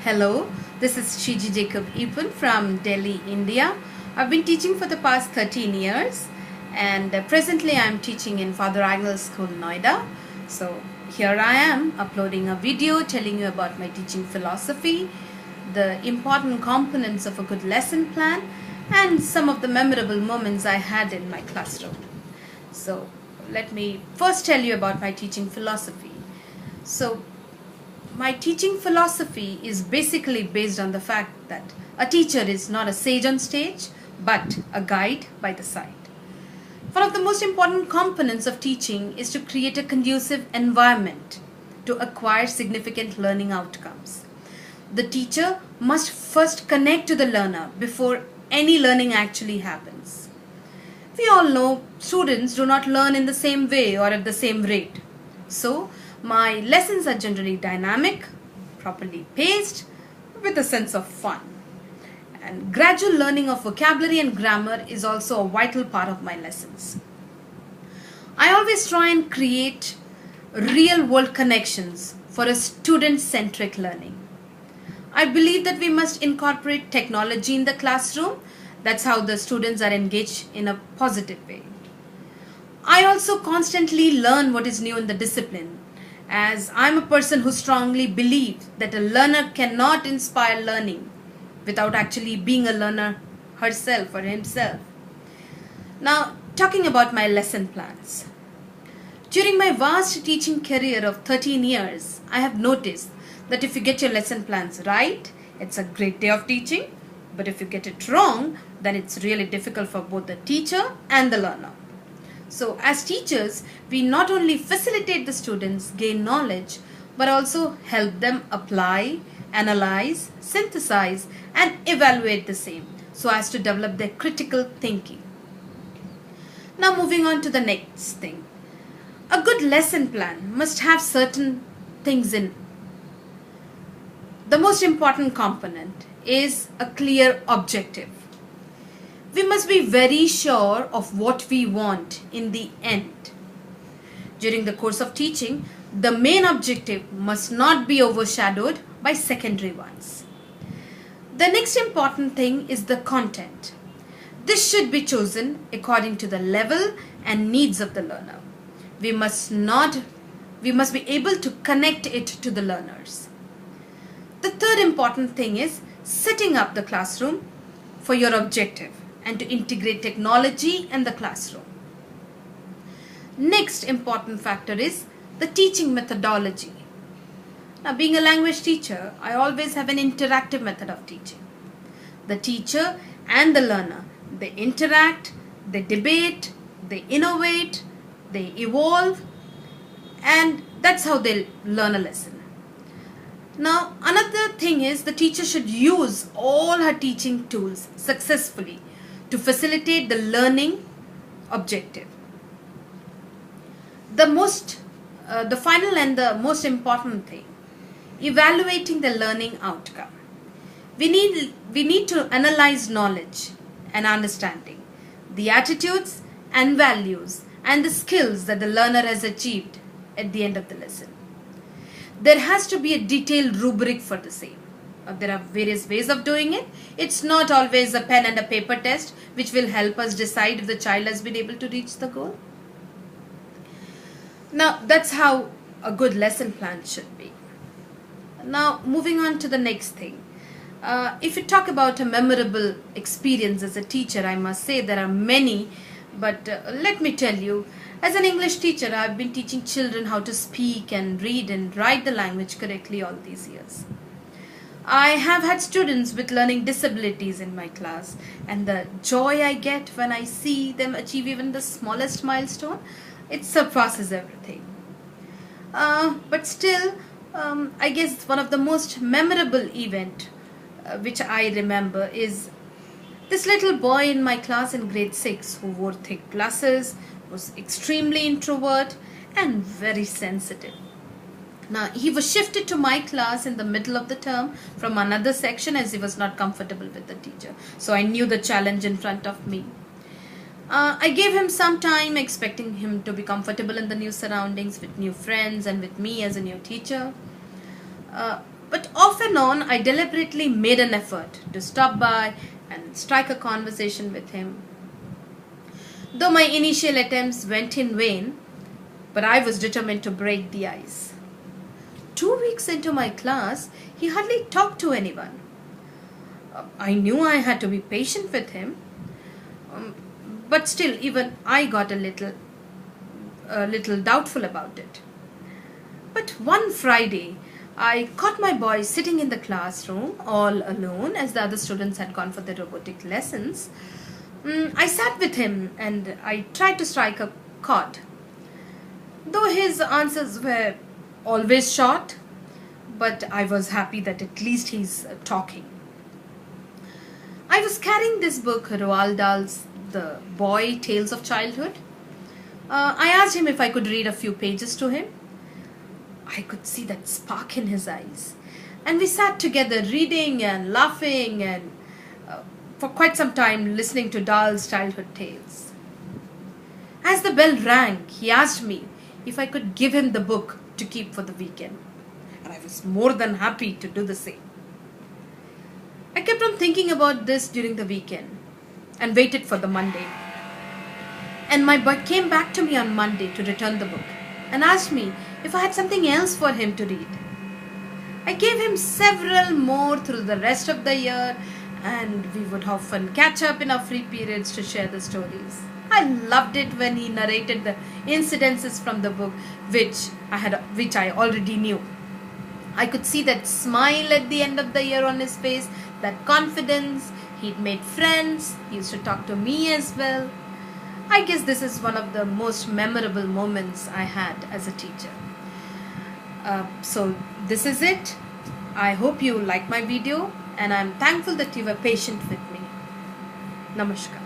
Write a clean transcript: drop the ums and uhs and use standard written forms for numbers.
Hello, this is Shiji Jacob Eapen from Delhi, India. I've been teaching for the past 13 years and presently I'm teaching in Father Agnel School, Noida. So here I am uploading a video telling you about my teaching philosophy, the important components of a good lesson plan, and some of the memorable moments I had in my classroom. So let me first tell you about my teaching philosophy. So my teaching philosophy is basically based on the fact that a teacher is not a sage on stage, but a guide by the side. One of the most important components of teaching is to create a conducive environment to acquire significant learning outcomes. The teacher must first connect to the learner before any learning actually happens. We all know students do not learn in the same way or at the same rate. So, my lessons are generally dynamic, properly paced, with a sense of fun. And gradual learning of vocabulary and grammar is also a vital part of my lessons. I always try and create real-world connections for a student-centric learning. I believe that we must incorporate technology in the classroom. That's how the students are engaged in a positive way. I also constantly learn what is new in the discipline, as I'm a person who strongly believes that a learner cannot inspire learning without actually being a learner herself or himself. Now, talking about my lesson plans. During my vast teaching career of 13 years, I have noticed that if you get your lesson plans right, it's a great day of teaching, but if you get it wrong, then it's really difficult for both the teacher and the learner. So as teachers, we not only facilitate the students gain knowledge, but also help them apply, analyze, synthesize, and evaluate the same so as to develop their critical thinking. Now moving on to the next thing. A good lesson plan must have certain things in. The most important component is a clear objective. We must be very sure of what we want in the end. During the course of teaching, the main objective must not be overshadowed by secondary ones. The next important thing is the content. This should be chosen according to the level and needs of the learner. We must be able to connect it to the learners. The third important thing is setting up the classroom for your objective and to integrate technology in the classroom. Next important factor is the teaching methodology. Now, being a language teacher, I always have an interactive method of teaching. The teacher and the learner, they interact, they debate, they innovate, they evolve, and that's how they learn a lesson. Now, another thing is the teacher should use all her teaching tools successfully to facilitate the learning objective. The final and the most important thing, evaluating the learning outcome. We need to analyze knowledge and understanding, the attitudes and values and the skills that the learner has achieved at the end of the lesson. There has to be a detailed rubric for the same. There are various ways of doing it. It's not always a pen and a paper test which will help us decide if the child has been able to reach the goal. Now, that's how a good lesson plan should be. Now, moving on to the next thing. If you talk about a memorable experience as a teacher, I must say there are many, but let me tell you, as an English teacher, I've been teaching children how to speak and read and write the language correctly all these years. I have had students with learning disabilities in my class, and the joy I get when I see them achieve even the smallest milestone, it surpasses everything. But still, I guess one of the most memorable event which I remember is this little boy in my class in grade 6 who wore thick glasses, was extremely introvert and very sensitive. Now, he was shifted to my class in the middle of the term from another section as he was not comfortable with the teacher. So I knew the challenge in front of me. I gave him some time, expecting him to be comfortable in the new surroundings with new friends and with me as a new teacher. But often on I deliberately made an effort to stop by and strike a conversation with him. Though my initial attempts went in vain, but I was determined to break the ice. 2 weeks into my class, he hardly talked to anyone. I knew I had to be patient with him, but still, even I got a little doubtful about it. But one Friday, I caught my boy sitting in the classroom all alone as the other students had gone for their robotic lessons. I sat with him and I tried to strike a chord. Though his answers were always short, but I was happy that at least he's talking. I was carrying this book, Roald Dahl's The Boy Tales of Childhood. I asked him if I could read a few pages to him. I could see that spark in his eyes. And we sat together reading and laughing and for quite some time listening to Dahl's childhood tales. As the bell rang, he asked me if I could give him the book to keep for the weekend. And I was more than happy to do the same. I kept on thinking about this during the weekend and waited for the Monday. And my boy came back to me on Monday to return the book and asked me if I had something else for him to read. I gave him several more through the rest of the year, and we would often catch up in our free periods to share the stories. I loved it when he narrated the incidences from the book which I already knew. I could see that smile at the end of the year on his face, that confidence. He'd made friends. He used to talk to me as well. I guess this is one of the most memorable moments I had as a teacher. So this is it. I hope you like my video, and I'm thankful that you were patient with me. Namaskar.